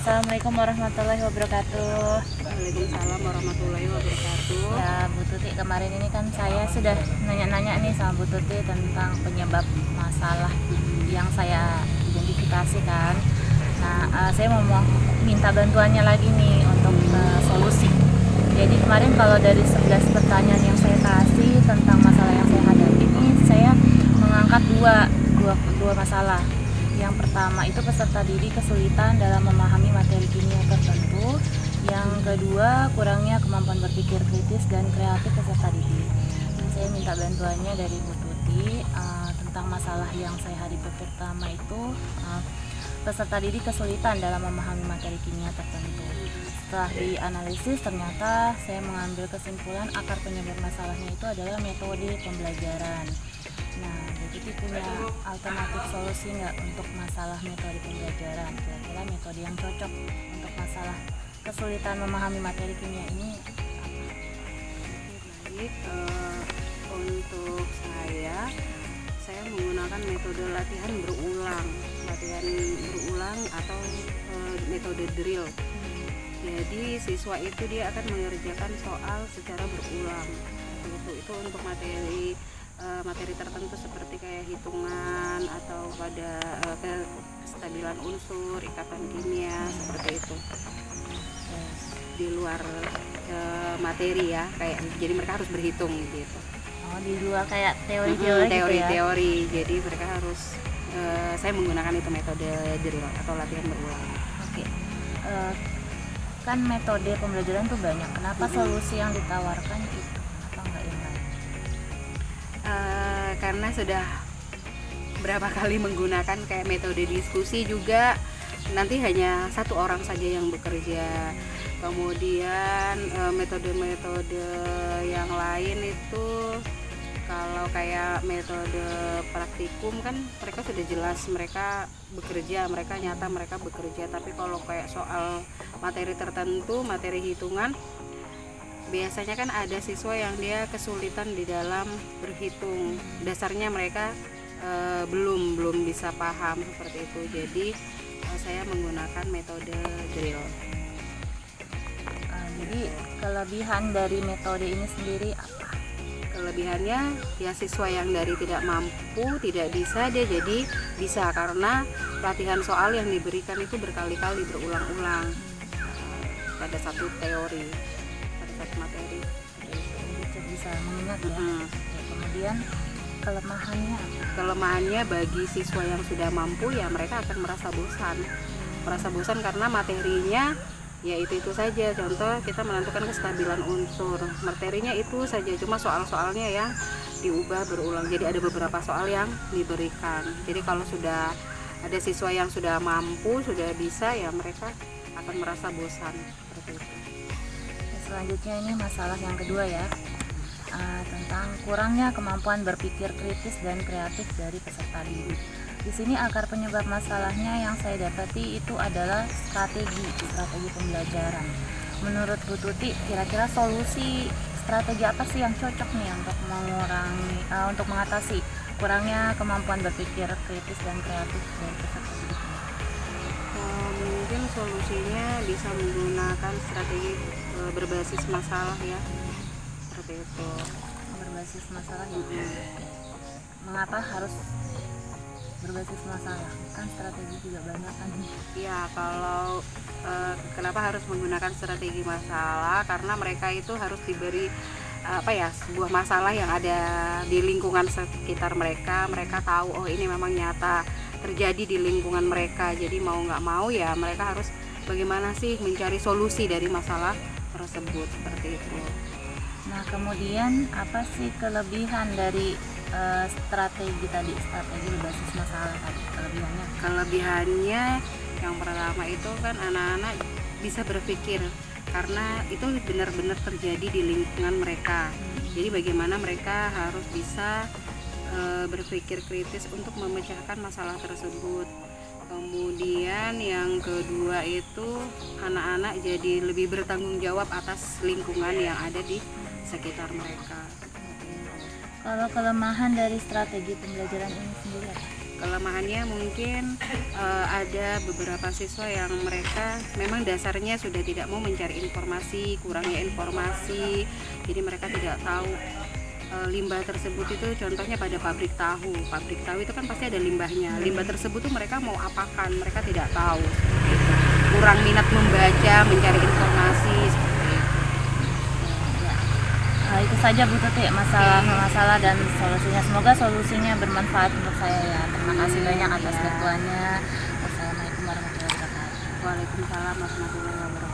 Assalamualaikum warahmatullahi wabarakatuh. Waalaikumsalam warahmatullahi wabarakatuh. Ya Bu Tuti, kemarin ini kan saya sudah nanya-nanya nih sama Bu Tuti tentang penyebab masalah yang saya identifikasikan. Nah, saya mau minta bantuannya lagi nih untuk solusi. Jadi kemarin kalau dari 11 pertanyaan yang saya kasih tentang masalah yang saya hadapi ini, saya mengangkat dua masalah. Yang pertama itu peserta didik kesulitan dalam memahami materi kimia tertentu. Yang kedua, kurangnya kemampuan berpikir kritis dan kreatif peserta didik. Saya minta bantuannya dari Bu Tuti tentang masalah yang saya hadapi pertama itu peserta didik kesulitan dalam memahami materi kimia tertentu. Setelah dianalisis, ternyata saya mengambil kesimpulan akar penyebab masalahnya itu adalah metode pembelajaran. Nah, Bu Tuti punya alternatif solusi nggak untuk masalah metode pembelajaran? Kira-kira metode yang cocok untuk masalah kesulitan memahami materi kimia ini apa? Baik, untuk saya menggunakan metode latihan berulang atau metode drill. Jadi siswa itu dia akan mengerjakan soal secara berulang. Itu untuk materi tertentu seperti kayak hitungan atau pada kestabilan unsur, ikatan kimia, seperti itu. Di luar materi ya, kayak jadi mereka harus berhitung gitu. Oh, di luar kayak teori-teori gitu ya? Teori. Jadi mereka harus saya menggunakan itu metode drill atau latihan berulang. Oke. Kan metode pembelajaran tuh banyak. Kenapa solusi yang ditawarkan itu? Kenapa nggak yang lain? Karena sudah berapa kali menggunakan kayak metode diskusi juga, nanti hanya satu orang saja yang bekerja. Kemudian metode-metode yang lain itu kalau kayak metode praktikum kan mereka sudah jelas mereka bekerja, mereka nyata mereka bekerja. Tapi kalau kayak soal materi tertentu, materi hitungan, biasanya kan ada siswa yang dia kesulitan di dalam berhitung. Dasarnya mereka belum bisa paham seperti itu. Jadi saya menggunakan metode drill. Jadi kelebihan dari metode ini sendiri apa? Kelebihannya ya siswa yang dari tidak mampu, tidak bisa, dia jadi bisa karena latihan soal yang diberikan itu berkali-kali berulang-ulang pada satu teori, pada satu materi. Bisa mengingat ya. Kemudian kelemahannya bagi siswa yang sudah mampu ya mereka akan merasa bosan karena materinya ya itu saja. Contoh kita menentukan kestabilan unsur, materinya itu saja, cuma soal-soalnya yang diubah berulang. Jadi ada beberapa soal yang diberikan. Jadi kalau sudah ada siswa yang sudah mampu, sudah bisa, ya mereka akan merasa bosan seperti itu. Selanjutnya ini masalah yang kedua ya, tentang kurangnya kemampuan berpikir kritis dan kreatif dari peserta didik. Di sini akar penyebab masalahnya yang saya dapati itu adalah strategi pembelajaran. Menurut Bu Tuti, kira-kira strategi apa sih yang cocok nih untuk mengatasi kurangnya kemampuan berpikir kritis dan kreatif dari peserta didik? Mungkin solusinya bisa menggunakan strategi berbasis masalah ya, seperti itu. Berbasis masalah ya. Mengapa harus berbasis masalah? Kan strategi juga banyak kan. Ya, kalau kenapa harus menggunakan strategi masalah? Karena mereka itu harus diberi sebuah masalah yang ada di lingkungan sekitar mereka. Mereka tahu oh ini memang nyata terjadi di lingkungan mereka. Jadi mau nggak mau ya mereka harus bagaimana sih mencari solusi dari masalah tersebut, seperti itu. Nah, kemudian apa sih kelebihan dari strategi berbasis masalah tadi? Kelebihannya yang pertama itu kan anak-anak bisa berpikir karena itu benar-benar terjadi di lingkungan mereka. Jadi bagaimana mereka harus bisa berpikir kritis untuk memecahkan masalah tersebut. Kemudian yang kedua itu anak-anak jadi lebih bertanggung jawab atas lingkungan yang ada di sekitar mereka. Kalau kelemahan dari strategi pembelajaran ini sendiri apa? Kelemahannya mungkin ada beberapa siswa yang mereka memang dasarnya sudah tidak mau mencari informasi, kurangnya informasi, jadi mereka tidak tahu limbah tersebut itu. Contohnya pada pabrik tahu itu kan pasti ada limbahnya. Limbah tersebut tuh mereka mau apakan, mereka tidak tahu, seperti itu. Kurang minat membaca, mencari informasi, seperti itu. Itu saja Bu Tuti masalah dan solusinya. Semoga solusinya bermanfaat untuk saya ya. Terima kasih banyak atas bantuannya. Wassalamualaikum warahmatullahi wabarakatuh. Waalaikumsalam warahmatullahi wabarakatuh.